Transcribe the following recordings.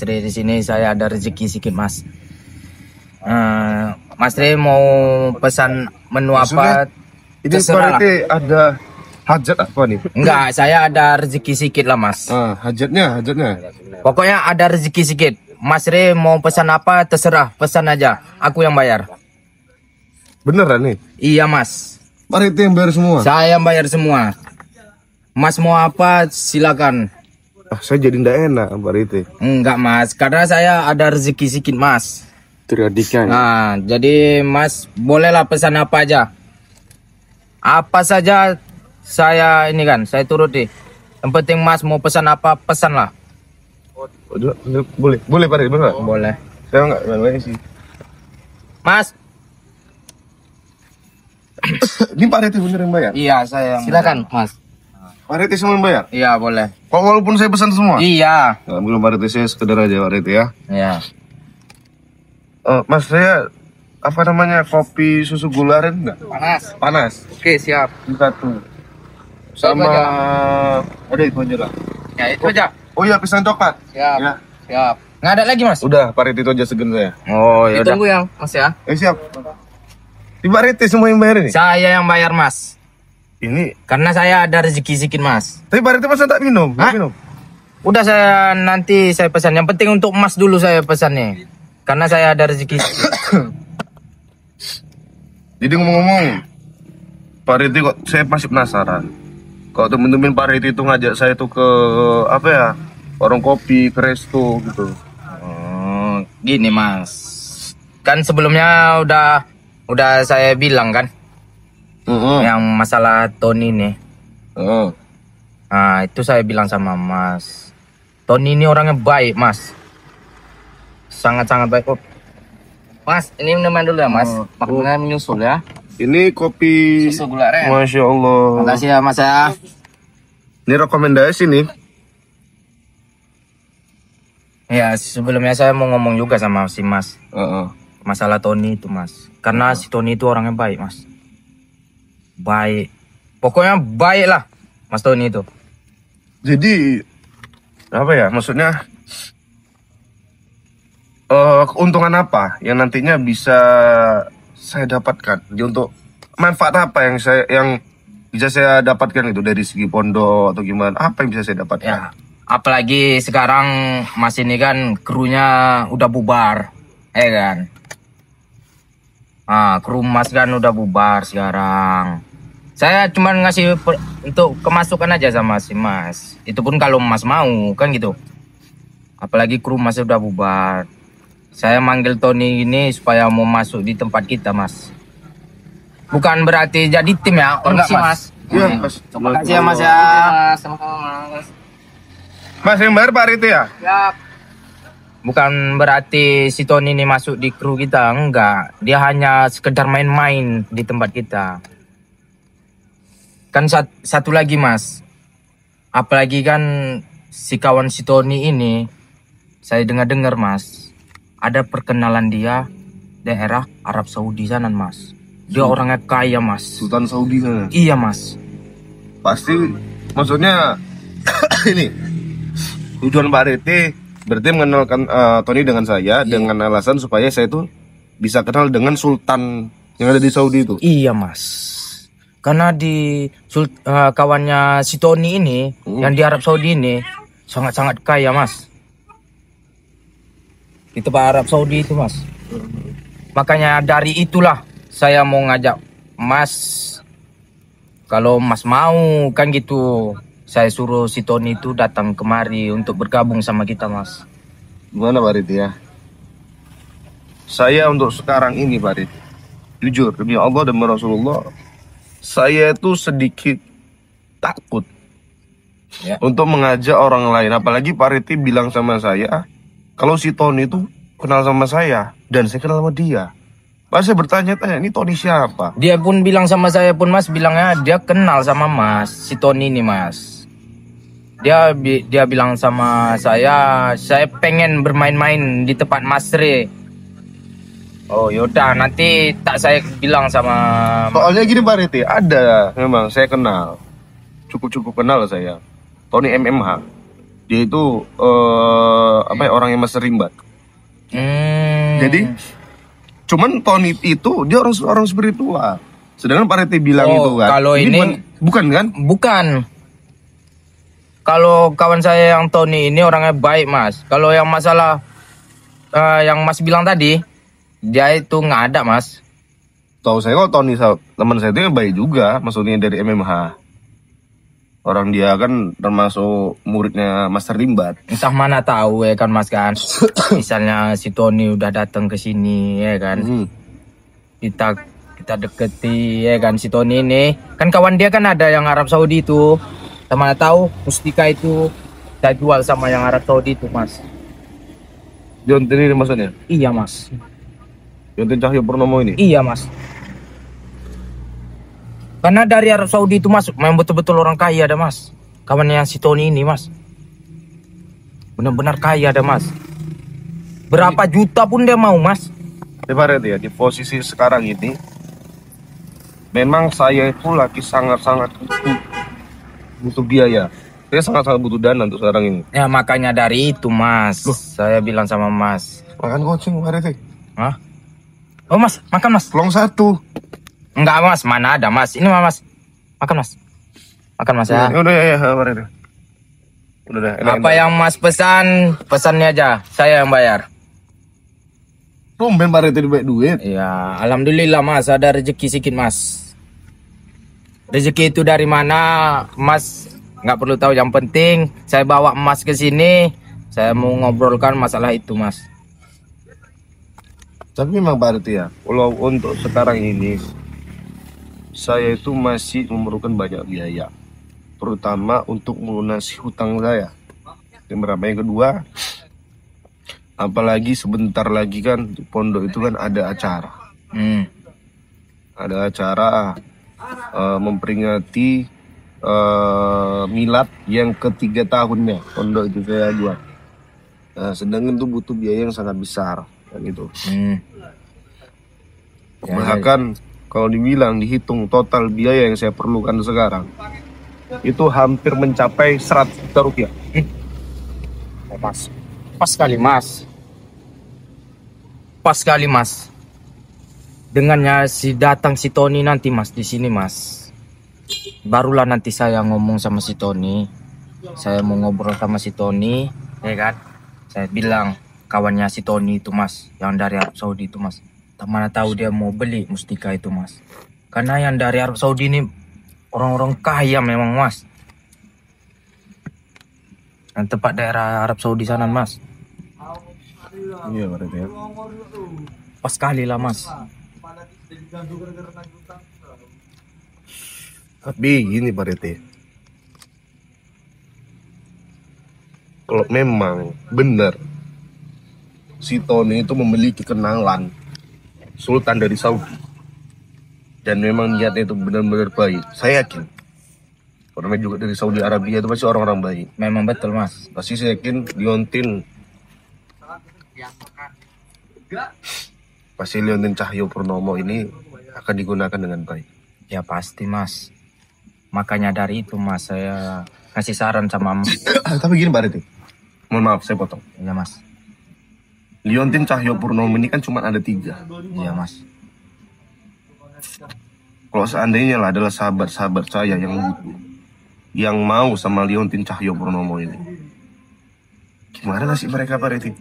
Re di sini. Saya ada rezeki sedikit, Mas. Mas Re mau pesan menu apa? Ini Terserah lah. berarti ada hajat apa nih? Enggak, saya ada rezeki sedikit lah, Mas. Hajatnya. Pokoknya ada rezeki sedikit. Mas Re mau pesan apa? Terserah, pesan aja. Aku yang bayar. Beneran nih? Iya, Mas. Pak Rite yang bayar semua? Saya yang bayar semua. Mas mau apa? Silakan. Saya jadi ndak enak Pak Rite. Enggak, Mas. Karena saya ada rezeki sedikit, Mas. Teradikan. Nah, jadi Mas bolehlah pesan apa aja. Apa saja saya ini kan, saya turuti. Yang penting Mas mau pesan apa, pesanlah. Boleh Pak Rite, bener? Boleh. Saya nggak banyak sih. Mas. Ini Pak Rite bener yang bayar? Iya, saya yang silakan, Mas. Pak Rite semua yang bayar? Iya, boleh. Kok walaupun saya pesan semua? Iya. Belum Pak Rite, saya sekedar aja Pak Rite ya. Iya. Mas, saya apa namanya, kopi susu gula aren enggak? Panas. Oke, siap. Satu. Sama ada itu aja lah. Ya, itu aja. Oh iya, pisang coklat. Siap. Ya. Siap. Nggak ada lagi, Mas? Udah, Pak Rite itu aja segen saya. Oh, ya udah. Ditunggu ya, Mas ya. Siap. Di Pak Rite semua yang bayar ini? Saya yang bayar, Mas. Ini. Karena saya ada rezeki sedikit, Mas. Tapi Pak Rite masa tak minum? Hah? Minum. Udah, nanti saya pesan. Yang penting untuk Mas dulu saya pesannya. Karena saya ada rezeki. Jadi ngomong-ngomong, Pak Rite kok saya masih penasaran. Kok temen-temen Pak Rite itu ngajak saya tuh ke apa ya, warung kopi, ke resto gitu. Oh, gini, Mas. Kan sebelumnya udah saya bilang kan, yang masalah Tony nih. Nah, itu saya bilang sama Mas. Tony ini orangnya baik, Mas. Sangat-sangat baik. Oh, Mas, ini minuman dulu ya, Mas. Makanannya menyusul ya. Ini kopi Susu gula aren. Masya Allah. makasih ya, Mas ya. Ini rekomendasi nih. Ya, sebelumnya saya mau ngomong juga sama si Mas. Masalah Tony itu, Mas. Karena si Tony itu orangnya baik, Mas. Baik. Pokoknya baik lah, Mas Tony itu. Jadi apa ya, maksudnya keuntungan apa yang nantinya bisa saya dapatkan? Jadi untuk manfaat apa yang bisa saya dapatkan itu dari segi pondok atau gimana? Apa yang bisa saya dapatkan? Ya, apalagi sekarang Mas ini kan krunya udah bubar, kan? Kru Mas kan udah bubar sekarang. Saya cuma ngasih untuk kemasukan aja sama si Mas. Itu pun kalau Mas mau, kan gitu. Apalagi kru Mas udah bubar. Saya manggil Tony ini supaya mau masuk di tempat kita, Mas. Bukan berarti jadi tim ya, Enggak, Mas. Iya, Hmm. Mas. Terima kasih ya, Mas ya. Mas, sama-sama, Mas. Mas yang bayar Pak Rite ya? Siap. Bukan berarti si Tony ini masuk di kru kita, enggak. Dia hanya sekedar main-main di tempat kita. Kan satu lagi, Mas. Apalagi kan si kawan si Tony ini, saya dengar-dengar, Mas, ada perkenalan dia daerah Arab Saudi sana, Mas. Dia orangnya kaya, Mas. Sultan Saudi sana. Iya, Mas. Pasti maksudnya ini tujuan Pak Rite berarti mengenalkan Tony dengan saya dengan alasan supaya saya tuh bisa kenal dengan Sultan yang ada di Saudi itu. Iya, Mas. Karena di kawannya si Tony ini yang di Arab Saudi ini sangat-sangat kaya, Mas. Itu Pak Arab Saudi itu, Mas. Makanya dari itulah saya mau ngajak Mas. Kalau Mas mau kan gitu, saya suruh si Tony itu datang kemari untuk bergabung sama kita, Mas. Gimana Pak Rite ya? Saya untuk sekarang ini Pak Rite, jujur demi Allah dan Rasulullah, saya itu sedikit takut Ya. untuk mengajak orang lain. Apalagi Pak Rite bilang sama saya kalau si Tony itu kenal sama saya dan saya kenal sama dia. Pas saya bertanya-tanya, ini Tony siapa? Dia pun bilang sama saya pun, Mas, bilangnya dia kenal sama Mas, si Tony ini, Mas. Dia bilang sama saya pengen bermain-main di tempat Mas Re. Oh yaudah, nanti tak saya bilang sama. Soalnya gini Pak Rite, ada memang saya kenal, cukup kenal saya, Tony MMH. Dia itu apa ya, orang yang masih rimbat. Jadi cuman Tony itu dia orang spiritual. Sedangkan Pak Rete bilang itu kan. Kalau ini bukan kan? Bukan. Kalau kawan saya yang Tony ini orangnya baik, Mas. Kalau yang masalah yang Mas bilang tadi, dia itu nggak ada, Mas. Tahu saya kok Tony teman saya itu baik juga, maksudnya dari MMH. Orang dia kan termasuk muridnya Master Rimbat. Entah mana tahu ya kan, Mas kan. Misalnya si Tony udah datang ke sini ya kan. Kita deketi ya kan si Tony ini. Kan kawan dia kan ada yang Arab Saudi itu. Entah mana tahu mustika itu kita jual sama yang Arab Saudi itu, Mas. Diontin ini maksudnya? Iya, Mas. Diontin Cahyo Purnomo ini? Iya, Mas. Karena dari Arab Saudi itu masuk, memang betul-betul orang kaya ada, Mas. Kawannya si Tony ini, Mas. Benar-benar kaya ada, Mas. Berapa juta pun dia mau, Mas. Pak ya, di posisi sekarang ini, memang saya itu lagi sangat-sangat butuh biaya. Saya sangat-sangat butuh dana untuk sekarang ini. Ya makanya dari itu, Mas. Saya bilang sama Mas. Makan kucing, Pak Rete. Hah? Oh, Mas, makan, Mas. Pelong satu. Enggak, Mas, mana ada, Mas. Ini Mas. Makan, Mas. Makan, Mas ya. Udah ya, Pak Rete. Udah. Apa yang Mas pesan, pesannya aja. Saya yang bayar. Tumben Pak Rete dibayar duit. Ya, alhamdulillah, Mas, ada rezeki sedikit, Mas. Rezeki itu dari mana, Mas? Nggak perlu tahu, yang penting saya bawa Mas ke sini. Saya mau ngobrolkan masalah itu, Mas. Tapi memang Pak Rete ya, kalau untuk sekarang ini saya itu masih memerlukan banyak biaya, terutama untuk melunasi hutang saya. Yang kedua, apalagi sebentar lagi kan di pondok itu kan ada acara. Ada acara memperingati milad yang ke-3 tahunnya pondok itu saya buat. Nah, sedangkan itu butuh biaya yang sangat besar kan itu. Bahkan kalau dihitung total biaya yang saya perlukan sekarang itu hampir mencapai 100 juta rupiah. Pas sekali, Mas. Pas sekali, Mas. Dengannya datang si Tony nanti, Mas, di sini, Mas. Barulah nanti saya ngomong sama si Tony. Saya mau ngobrol sama si Tony, ya kan? Saya bilang kawannya si Tony itu, Mas, yang dari Arab Saudi itu, Mas. Tak mana tahu dia mau beli mustika itu, Mas. Karena yang dari Arab Saudi ini orang-orang kaya memang, Mas. Yang tepat daerah Arab Saudi sana, Mas. Iya, Pak Rete ya. Pas sekali lah, Mas. Tapi gini Pak Rete, kalau memang benar si Tony itu memiliki kenalan Sultan dari Saudi dan memang niatnya itu benar-benar baik, saya yakin orangnya juga dari Saudi Arabia itu pasti orang-orang baik. Memang betul, Mas. Pasti saya yakin Liontin Cahyo Purnomo ini akan digunakan dengan baik. Ya pasti, Mas. Makanya dari itu, Mas, saya kasih saran sama Mas. Tapi gini Pak Rete, mohon maaf saya potong. Iya, Mas. Liontin Cahyo Purnomo ini kan cuma ada 3. Iya, Mas. Kalau seandainya lah adalah sahabat-sahabat saya yang butuh, yang mau sama Liontin Cahyo Purnomo ini, gimana nasib mereka Pak Rete?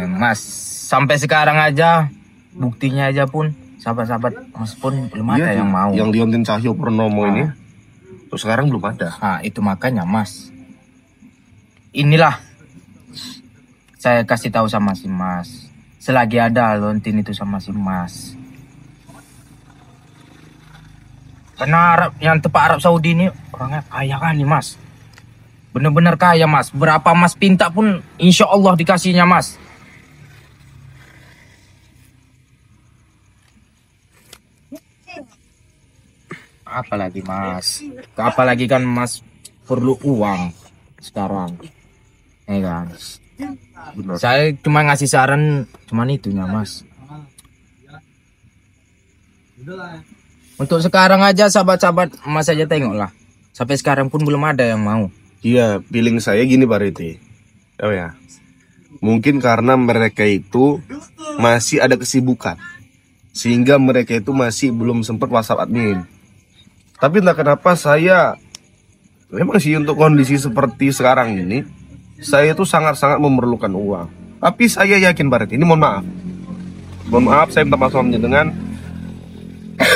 Mas, sampai sekarang aja buktinya aja pun sahabat-sahabat Mas pun belum ada yang mau. Yang Liontin Cahyo Purnomo ini terus sekarang belum ada. Nah, itu makanya, Mas. Inilah saya kasih tahu sama si Mas. Selagi ada Liontin itu sama si Mas. Karena yang tepat Arab Saudi ini orangnya kaya kali, Mas. Bener-bener kaya, Mas. Berapa Mas pinta pun insya Allah dikasihnya, Mas. Apalagi, Mas. Apalagi kan Mas perlu uang sekarang. Ya kan? Benar. Saya cuma ngasih saran cuman itunya, Mas. Untuk sekarang aja sahabat-sahabat Mas aja tengoklah. Sampai sekarang pun belum ada yang mau. Iya, feeling saya gini Pak Rete. Oh ya. Mungkin karena mereka itu masih ada kesibukan. Sehingga mereka itu masih belum sempat WhatsApp admin. Tapi entah kenapa saya memang sih untuk kondisi seperti sekarang ini, saya itu sangat-sangat memerlukan uang. Tapi saya yakin Pak Rete, ini mohon maaf. Mohon maaf saya minta maaf sama dengan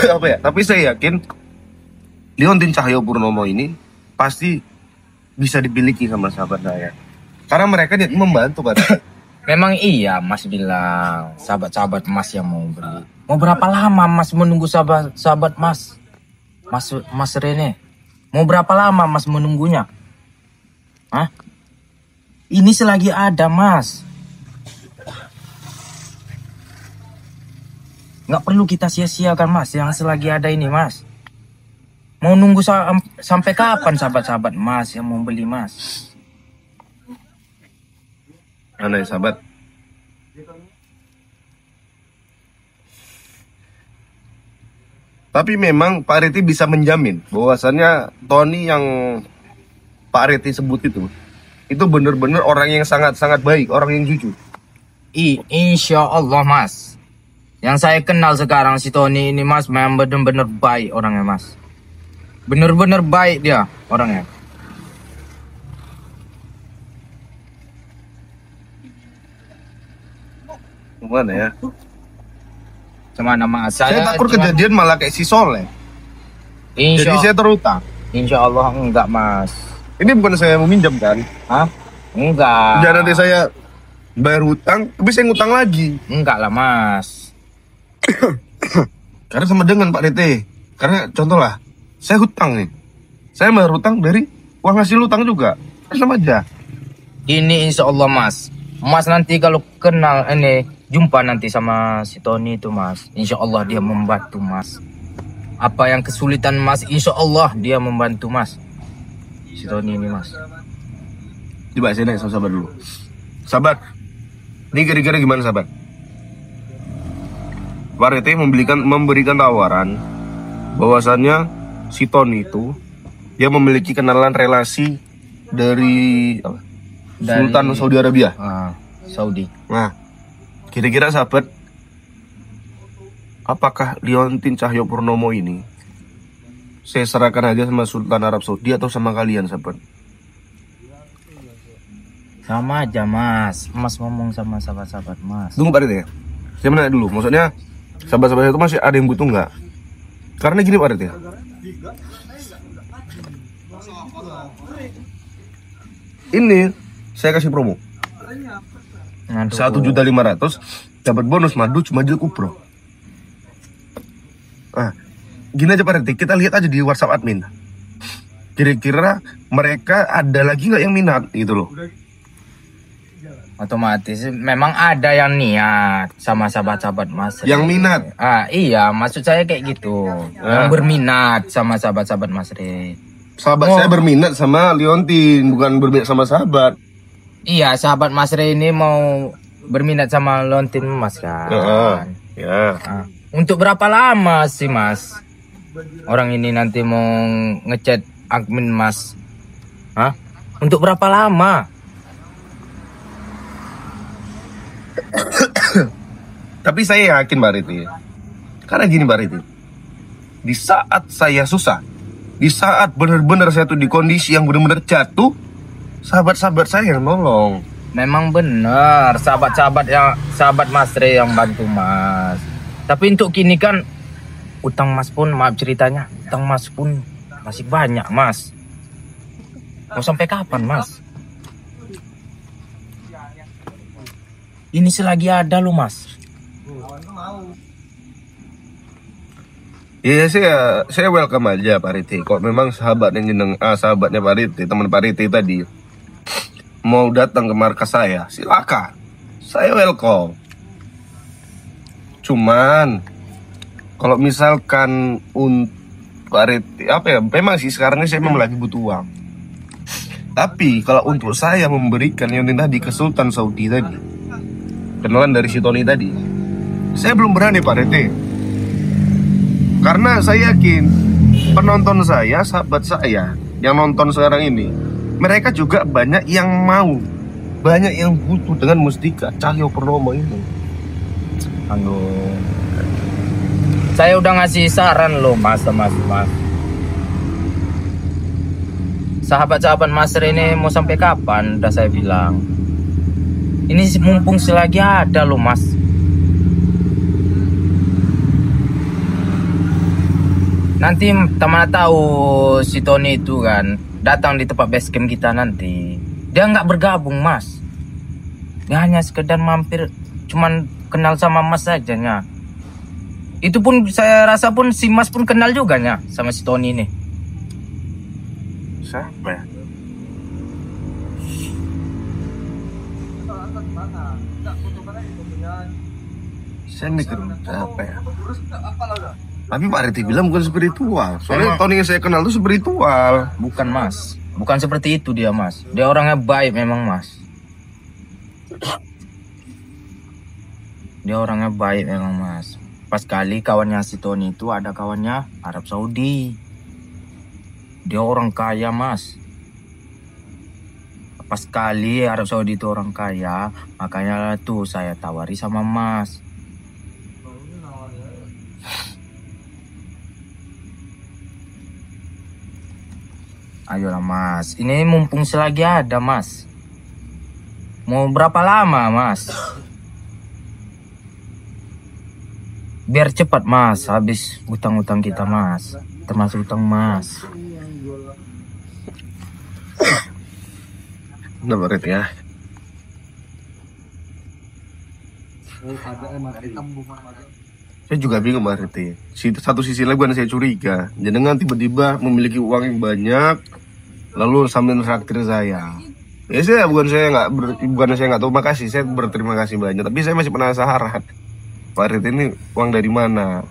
apa ya? Tapi saya yakin Liontin Cahyopurnomo ini pasti bisa dimiliki sama sahabat saya. Karena mereka dia membantu Pak. Memang iya Mas bilang sahabat-sahabat Mas yang mau beli. Mau berapa lama Mas menunggu sahabat Mas? Mas Rene. Mau berapa lama Mas menunggunya? Hah? Ini selagi ada Mas. Nggak perlu kita sia-siakan Mas yang selagi ada ini Mas. Mau nunggu sampai kapan sahabat-sahabat Mas yang mau beli Mas? Mana ya sahabat? Tapi memang Pak Reti bisa menjamin bahwasannya Tony yang Pak Reti sebut itu benar-benar orang yang sangat-sangat baik, orang yang jujur. Insya Allah Mas. Yang saya kenal sekarang si Tony ini Mas memang benar-benar baik orangnya Mas. Bener-bener baik dia orangnya. Gimana ya? Gimana Mas? Saya takut kejadian malah kayak si Soleh. Jadi saya terutang. Insya Allah enggak Mas. Ini bukan saya mau minjam kan? Hah? Enggak. Jangan nanti saya bayar hutang, tapi saya ngutang lagi. Enggak lah Mas. Karena sama dengan Pak Rete. Karena contoh lah, saya hutang nih. Saya bayar hutang dari uang hasil hutang juga. Sama aja. Ini insya Allah Mas. Mas nanti kalau kenal ini jumpa nanti sama si Tony itu Mas. Insya Allah dia membantu Mas. Apa yang kesulitan Mas, insya Allah dia membantu Mas. Si Tony ini Mas. Coba saya nanya sama sahabat dulu. Sahabat, ini kira-kira gimana sahabat? Pak Rete memberikan tawaran bahwasannya si Tony itu dia memiliki kenalan relasi dari Sultan Saudi Arabia. Saudi. Nah, kira-kira sahabat, apakah Liontin Cahyopurnomo ini saya serahkan aja sama Sultan Arab Saudi atau sama kalian sahabat? Sama aja Mas. Mas ngomong sama sahabat-sahabat Mas. Tunggu Pak Rete ya. Saya menanya dulu, maksudnya sahabat-sahabat itu masih ada yang butuh nggak? Karena gini Pak Rete ya. Ini saya kasih promo 1.500.000 dapat bonus madu cuma jil kupro. Nah, gini aja Pak Rete, kita lihat aja di WhatsApp admin. Kira-kira mereka ada lagi nggak yang minat gitu loh. Otomatis memang ada yang niat sama sahabat-sahabat Mas. Yang minat. Iya, maksud saya kayak gitu. Yang berminat sama sahabat-sahabat Mas Re. Sahabat saya berminat sama Liontin, bukan berminat sama sahabat. Iya, sahabat Mas Re ini mau berminat sama Liontin Mas kan. Ya. Untuk berapa lama sih Mas? Orang ini nanti mau ngechat admin Mas. Hah? Untuk berapa lama? Tapi saya yakin Mbak Riti, karena gini Mbak Riti, di saat saya susah, di saat benar-benar saya tuh di kondisi yang benar-benar jatuh, sahabat-sahabat saya yang nolong. Memang benar sahabat Mas Re yang bantu Mas. Tapi untuk kini kan utang Mas pun, maaf ceritanya, utang Mas pun masih banyak Mas. Mau sampai kapan Mas? Ini selagi ada loh Mas. Ya saya welcome aja Pak Riti. Kok memang sahabatnya sahabatnya Pak Riti, teman Pak Riti tadi mau datang ke markas saya, silakan. Saya welcome. Cuman kalau misalkan untuk Pak Riti, apa ya? Memang sih sekarang ini saya memang lagi butuh uang. Tapi kalau untuk saya memberikan yang tadi ke Sultan Saudi tadi, kenalan dari si Tony tadi, saya belum berani Pak Rete. Karena saya yakin penonton saya, sahabat saya yang nonton sekarang ini mereka juga banyak yang mau, banyak yang butuh dengan Mustika Cahayapurnama ini. Aduh. Saya udah ngasih saran loh mas. Sahabat-sahabat Mas Re ini mau sampai kapan? Udah saya bilang. Ini mumpung selagi ada loh mas. Nanti teman tahu si Tony itu kan datang di tempat base camp kita nanti. Dia nggak bergabung mas. Dia hanya sekedar mampir, cuman kenal sama mas saja nya. Itu pun saya rasa pun si mas pun kenal juga nya sama si Tony ini. Siapa ya? Saya mikir siapa ya? Tapi Pak Riti bilang bukan spiritual. Soalnya Tony yang saya kenal itu spiritual. Bukan mas, bukan seperti itu dia mas. Dia orangnya baik memang mas. Dia orangnya baik memang mas. Pas kali kawannya si Tony itu ada kawannya Arab Saudi. Dia orang kaya mas. Pas kali Arab Saudi itu orang kaya, makanya tuh saya tawari sama mas. Ayolah mas, ini mumpung selagi ada mas. Mau berapa lama mas? Biar cepat mas, habis utang-utang kita mas. Termasuk utang mas. Udah Pak ya. Saya juga bingung Pak Riti. Satu sisi lagi saya curiga. Jenengan tiba-tiba memiliki uang yang banyak, lalu sambil traktir saya. Ya saya bukan saya nggak tahu makasih, saya berterima kasih banyak. Tapi saya masih penasaran. Pak Riti ini uang dari mana?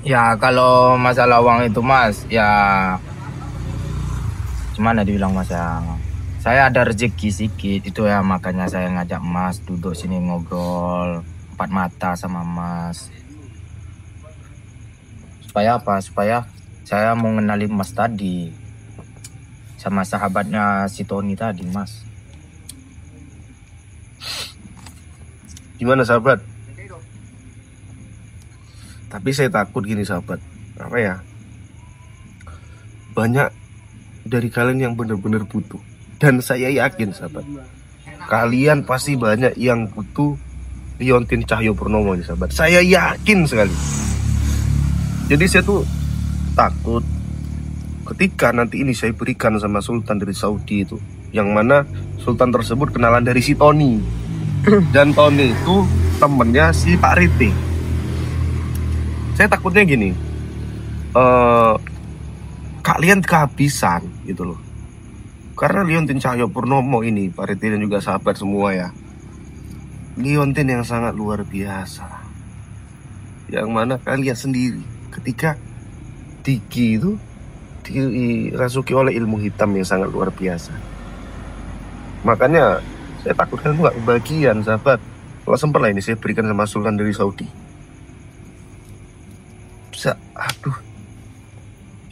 Ya kalau masalah uang itu mas, ya gimana dibilang mas ya. Saya ada rezeki sedikit itu ya, makanya saya ngajak mas duduk sini ngobrol empat mata sama mas. Supaya apa? Supaya saya mau ngenalin mas tadi sama sahabatnya si Tony tadi mas. Gimana sahabat? Tapi saya takut gini sahabat. Apa ya? Banyak dari kalian yang benar-benar butuh. Dan saya yakin sahabat, kalian pasti banyak yang butuh Liontin Cahayapurnama nih sahabat. Saya yakin sekali. Jadi saya tuh takut ketika nanti ini saya berikan sama Sultan dari Saudi itu, yang mana Sultan tersebut kenalan dari si Tony. Dan Tony itu temennya si Pak Riti. Saya takutnya gini, kalian kehabisan gitu loh. Karena Liontin Cahayapurnama ini, Pak Riti dan juga sahabat semua ya, Liontin yang sangat luar biasa. Yang mana kalian lihat sendiri, ketika Diki itu dirasuki oleh ilmu hitam yang sangat luar biasa. Makanya saya takut kalian nggak kebagian sahabat. Kalau sempat lah ini saya berikan sama Sultan dari Saudi. Bisa, aduh,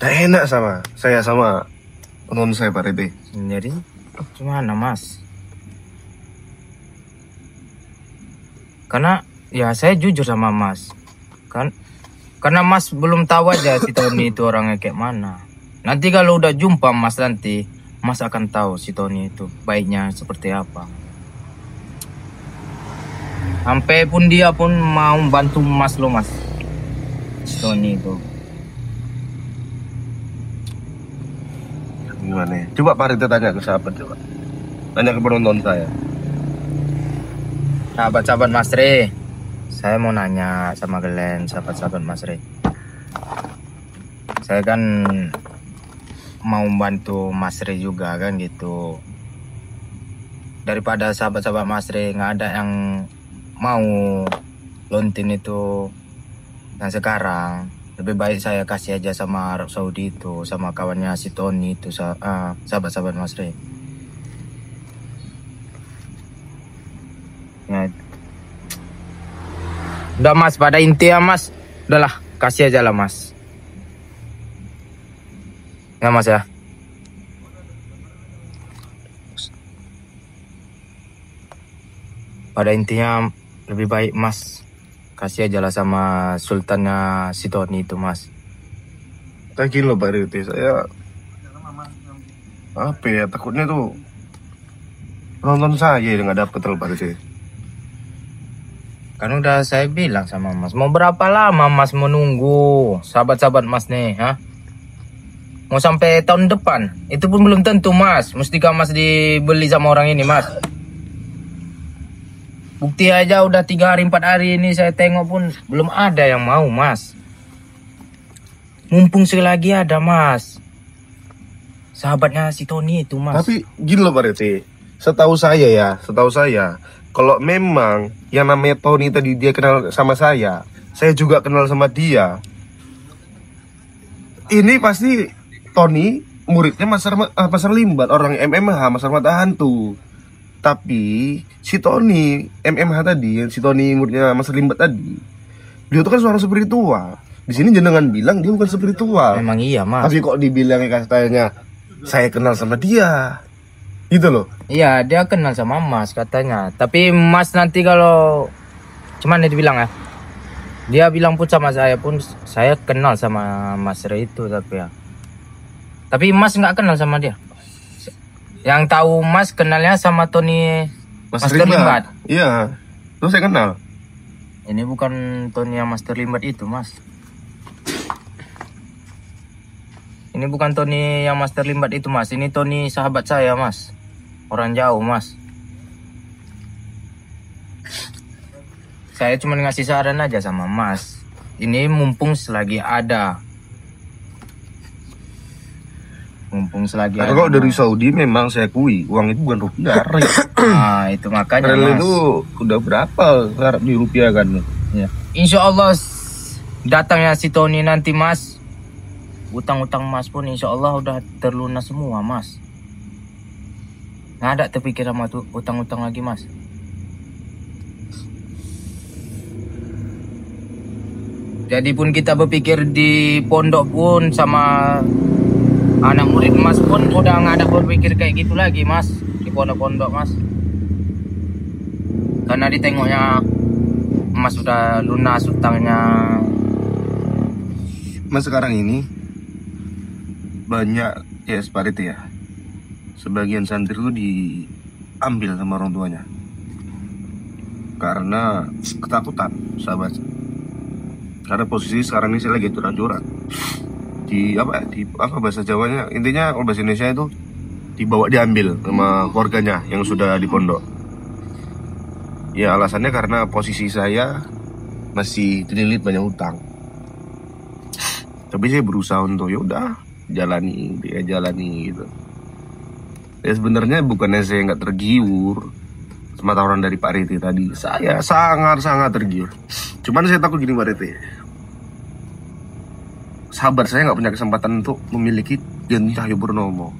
tak enak sama saya sama non saya Pak Riti. Jadi gimana mas? Karena ya saya jujur sama mas kan, karena mas belum tahu aja si Tony itu orangnya kayak mana. Nanti kalau udah jumpa mas nanti, mas akan tahu si Tony itu baiknya seperti apa. Sampai pun dia pun mau bantu mas lo mas, si Tony itu. Gimana ya? Coba Pak Riti tanya ke sahabat, coba tanya ke penonton saya. Sahabat-sahabat Mas Re, saya mau nanya sama kalian, sahabat-sahabat Mas Re. Saya kan mau bantu Mas Re juga kan gitu. Daripada sahabat-sahabat Mas Re nggak ada yang mau lontin itu yang sekarang, lebih baik saya kasih aja sama Arab Saudi itu, sama kawannya si Tony itu, sahabat-sahabat Mas Re. Ya. Udah mas, pada intinya mas, udahlah kasih aja lah mas. Ya mas ya. pada intinya lebih baik Mas kasih aja lah sama sultannya si Tony itu Mas. Kayak gini loh Pak RT, saya apa ya, takutnya tuh penonton saya yang nggak dapet loh Pak RT. Kan udah saya bilang sama Mas, mau berapa lama Mas menunggu sahabat-sahabat Mas nih, ha? Mau sampai tahun depan, itu pun belum tentu Mas. Mustika Mas dibeli sama orang ini Mas. Bukti aja udah 3 hari 4 hari ini saya tengok pun belum ada yang mau Mas. Mumpung selagi ada Mas, sahabatnya si Tony itu Mas. Tapi gini loh Pak RT, setahu saya, kalau memang yang namanya Tony tadi dia kenal sama saya juga kenal sama dia. Ini pasti Tony muridnya Mas Limbat, orang MMH, Mas Mata Hantu. Tapi si Tony MMH tadi, si Tony muridnya Mas Limbat tadi, dia itu kan seorang spiritual. Di sini jenengan bilang dia bukan spiritual. Memang iya Mas. Tapi kok dibilangnya katanya saya kenal sama dia, gitu loh. Iya, dia kenal sama Mas katanya. Tapi Mas nanti kalau cuman dia bilang ya, dia bilang pun sama saya pun saya kenal sama Mas Ray itu tapi ya. Tapi Mas nggak kenal sama dia. Yang tahu Mas kenalnya sama Tony Mas Master Limbat. Iya, terus saya kenal. Ini bukan Tony yang Master Limbat itu Mas. Ini bukan Tony yang Master Limbat itu Mas. Ini Tony sahabat saya Mas. Orang jauh Mas. Saya cuma ngasih saran aja sama Mas. Ini mumpung selagi ada. Mumpung selagi ada. Kalau dari Saudi memang saya akui uang itu bukan rupiah. Nah itu makanya Rel Mas. itu udah berapa harap di rupiah kan? Ya. Insya Allah datangnya si Tony nanti Mas. Utang-utang Mas pun insya Allah udah terlunas semua Mas. Nggak ada terpikir sama tuh utang-utang lagi Mas. Jadi pun kita berpikir di pondok pun sama anak murid Mas pun udah nggak ada berpikir kayak gitu lagi Mas. Di pondok-pondok Mas. Karena ditengoknya Mas udah lunas utangnya. Mas sekarang ini banyak ya seperti ya. Sebagian santri itu diambil sama orang tuanya karena ketakutan, sahabat. Karena posisi sekarang ini saya lagi curang-curang di apa bahasa Jawanya, intinya kalau bahasa Indonesia itu diambil sama keluarganya yang sudah di pondok. Ya alasannya karena posisi saya masih terlilit banyak utang. Tapi saya berusaha untuk ya udah jalani gitu. Ya sebenarnya bukannya saya nggak tergiur sama tawaran dari Pak Rete tadi, saya sangat tergiur. Cuman saya takut gini Pak Rete, sahabat saya nggak punya kesempatan untuk memiliki Gen Cahyo Purnomo.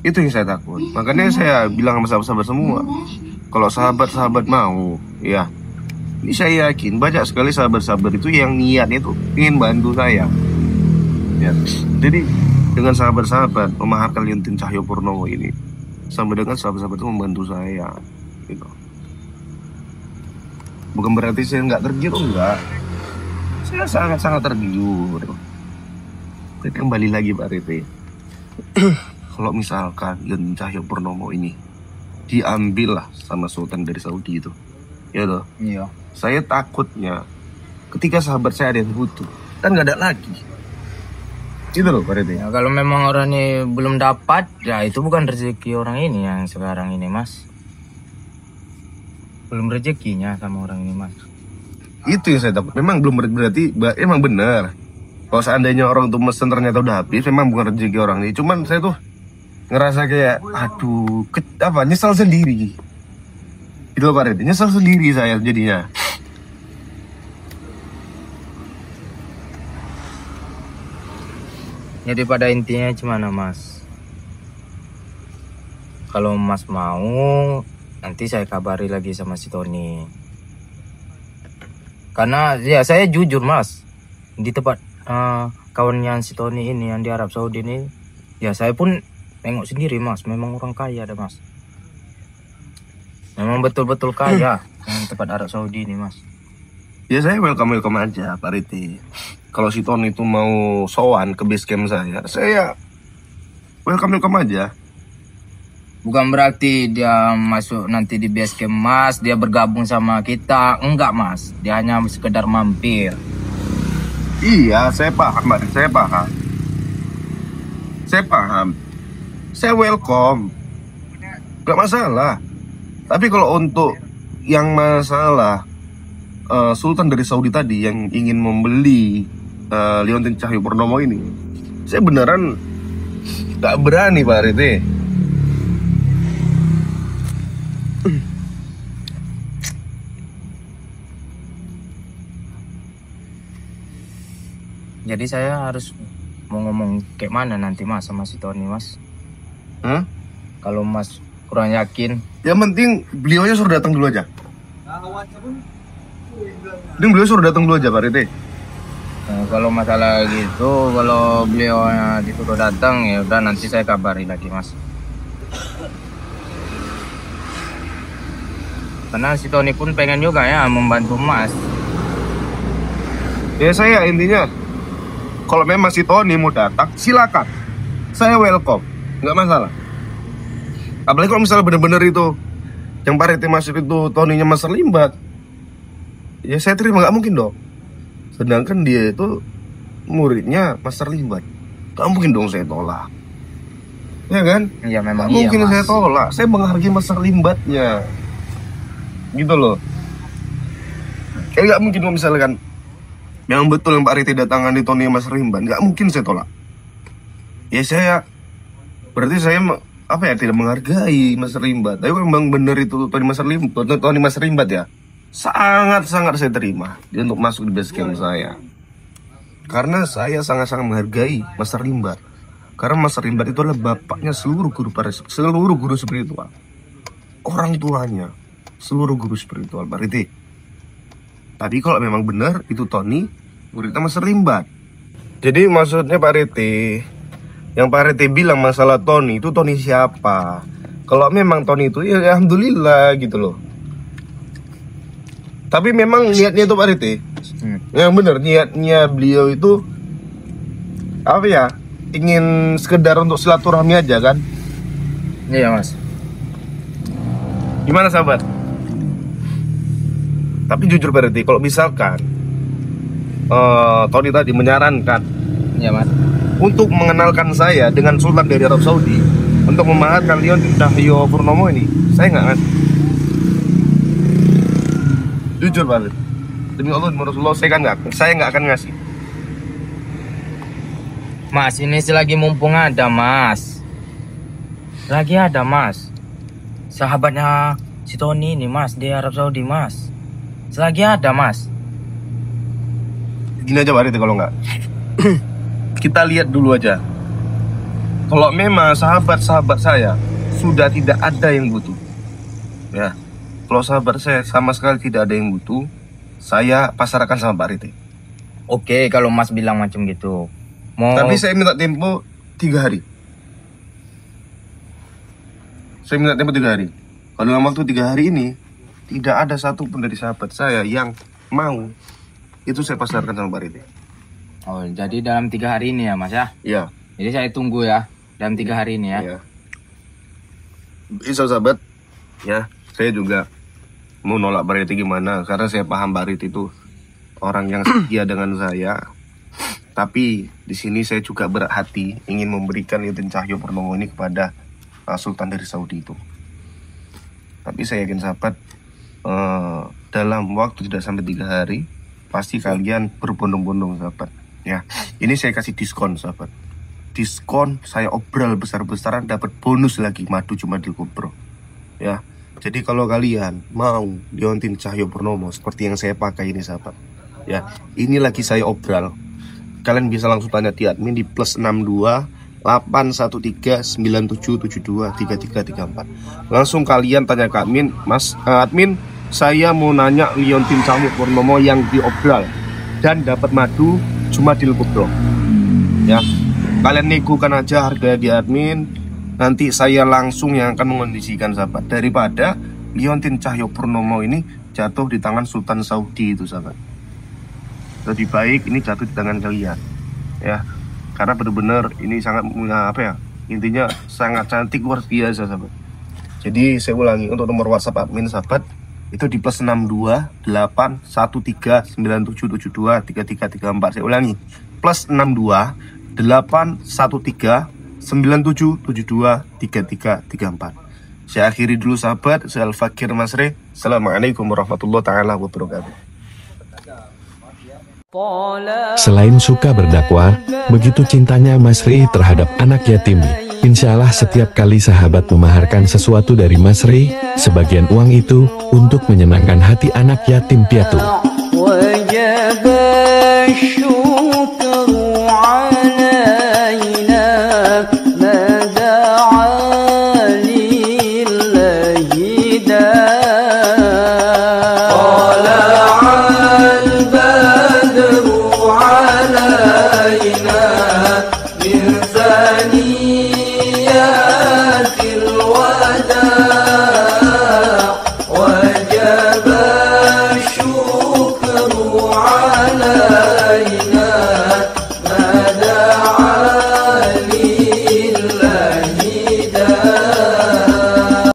Itu yang saya takut. Makanya saya bilang sama sahabat-sahabat semua, kalau sahabat-sahabat mau, ya ini saya yakin banyak sekali sahabat-sahabat itu yang niatnya itu ingin bantu saya. Ya, jadi dengan sahabat-sahabat memaharkan Liontin Cahyo Purnomo ini sama dengan sahabat-sahabat itu membantu saya gitu. Bukan berarti saya nggak tergiur, enggak. Saya sangat tergiur. Tapi kembali lagi Pak Rete, kalau misalkan Liontin Cahyo Purnomo ini diambil lah sama Sultan dari Saudi itu, ya toh. Iya. Saya takutnya ketika sahabat saya ada yang butuh kan nggak ada lagi. Itu loh Pak Rete. Ya, kalau memang orang ini belum dapat, ya itu bukan rezeki orang ini yang sekarang ini Mas. Belum rezekinya sama orang ini Mas. Itu yang saya takut. Memang belum berarti emang benar. Kalau seandainya orang tuh mesen ternyata udah habis, memang bukan rezeki orang ini. Cuman saya tuh ngerasa kayak aduh, nyesal sendiri. Itu loh Pak Rete, nyesal sendiri saya jadinya. Jadi pada intinya gimana Mas? Kalau Mas mau, nanti saya kabari lagi sama si Tony. Karena ya saya jujur Mas, di tempat kawannya si Tony ini yang di Arab Saudi ini, ya saya pun nengok sendiri Mas, memang orang kaya ada Mas. Memang betul-betul kaya yang tempat Arab Saudi ini, Mas. Ya saya welcome aja Pak Riti. Kalau si Tony itu mau sowan ke base camp saya welcome aja. Bukan berarti dia masuk nanti di base camp Mas, dia bergabung sama kita. Enggak, Mas. Dia hanya sekedar mampir. Iya, saya paham Pak Riti, saya paham. Saya welcome. Gak masalah. Tapi kalau untuk yang masalah Sultan dari Saudi tadi yang ingin membeli Liontin Cahyoparnomo ini, saya beneran gak berani Pak Riti. Jadi saya harus mau ngomong kayak mana nanti Mas sama si Tony, Mas? Hah? Kalau Mas kurang yakin, Yang penting beliaunya suruh datang dulu aja. Beliau suruh datang dulu aja Pak Riti. kalau masalah gitu, kalau beliau disuruh datang ya udah nanti saya kabari lagi, Mas. Karena si Tony pun pengen juga ya membantu Mas. Ya saya intinya, kalau memang si Tony mau datang, silakan. Saya welcome, nggak masalah. Apalagi kalau misalnya bener-bener itu yang Pak Riti masuk itu Tony-nya Mas terlibat, ya saya terima, nggak mungkin dong. Sedangkan dia itu muridnya Mas terlibat, nggak mungkin dong saya tolak. Ya kan? Ya memang Nggak iya, mungkin Mas. saya tolak. Saya menghargai Mas terlibatnya, gitu loh. Kayak nggak mungkin kalau misalkan yang betul yang Pak Riti datangan di Tony Mas Rimban, nggak mungkin saya tolak. Ya saya berarti saya apa ya, tidak menghargai Mas Rimbat. Tapi memang benar itu Tony Mas Rimbat ya, sangat saya terima dia untuk masuk di base camp saya, karena saya sangat menghargai Mas Rimbat. Karena Mas Rimbat itu adalah bapaknya seluruh guru spiritual, orang tuanya seluruh guru spiritual Pak Riti. Tapi kalau memang benar itu Tony muridnya Mas Rimbat, jadi maksudnya Pak Riti, yang Pak Riti bilang masalah Tony itu Tony siapa? Kalau memang Tony itu ya alhamdulillah gitu loh. Tapi memang niatnya itu Pak Riti, yang benar niatnya beliau itu apa ya? Ingin sekedar untuk silaturahmi aja kan? Iya, Mas. Gimana sahabat? Tapi jujur Pak Riti, kalau misalkan Tony tadi menyarankan Iya, Mas. untuk mengenalkan saya dengan Sultan dari Arab Saudi untuk memahatkan Liontin Cahyoparnomo ini, saya nggak ngasih. Jujur Pak Riti, demi Allah demi Rasulullah, saya nggak akan ngasih. Mas, ini selagi mumpung ada, Mas. Lagi ada, Mas. Sahabatnya si Tony ini, Mas, di Arab Saudi, Mas. Selagi ada, Mas. Gini aja Pak Riti, kalau nggak kita lihat dulu aja. Kalau memang sahabat-sahabat saya sudah tidak ada yang butuh, ya. Kalau sahabat saya sama sekali tidak ada yang butuh, saya pasarkan sama Pak Riti. Oke, kalau Mas bilang macam gitu. Tapi saya minta tempo 3 hari. Saya minta tempo 3 hari. Kalau dalam waktu 3 hari ini tidak ada satupun dari sahabat saya yang mau, itu saya pasarkan sama Pak Riti. Oh, jadi dalam 3 hari ini ya, Mas ya? Iya. Jadi saya tunggu ya dalam 3 hari ini ya. Iya. Bisa sahabat, ya. Saya juga mau nolak Pak Riti gimana? Karena saya paham Pak Riti itu orang yang setia dengan saya. Tapi di sini saya juga berat hati ingin memberikan Liontin Cahyoparnomo ini kepada Sultan dari Saudi itu. Tapi saya yakin sahabat, dalam waktu tidak sampai 3 hari pasti kalian berbondong-bondong sahabat. Ya, ini saya kasih diskon sahabat. Diskon saya obral besar-besaran, dapat bonus lagi madu cuma di Kubro. Ya, jadi kalau kalian mau Liontin Cahyoparnomo seperti yang saya pakai ini sahabat, ya, ini lagi saya obral. Kalian bisa langsung tanya di admin di +62 813 9772 3334. Langsung kalian tanya ke admin, Mas admin, saya mau nanya Liontin Cahyoparnomo yang diobral dan dapat madu cuma di Kubro. Ya, kalian negokan aja harga di admin. Nanti saya langsung yang akan mengondisikan sahabat, daripada Liontin Cahyopurnomo ini jatuh di tangan Sultan Saudi itu sahabat. Lebih baik ini jatuh di tangan kalian ya, karena benar-benar ini sangat apa ya, intinya sangat cantik luar biasa sahabat. Jadi saya ulangi, untuk nomor WhatsApp admin sahabat itu di +62 813 9772 3334. Saya ulangi, +62 813 9772 3334. Saya akhiri dulu sahabat. Saya Al-Fakir Masri. Assalamualaikum warahmatullahi taala wabarakatuh. Selain suka berdakwah, begitu cintanya Mas Ri terhadap anak yatim. Insya Allah setiap kali sahabat memaharkan sesuatu dari Mas Ri, sebagian uang itu untuk menyenangkan hati anak yatim piatu. علينا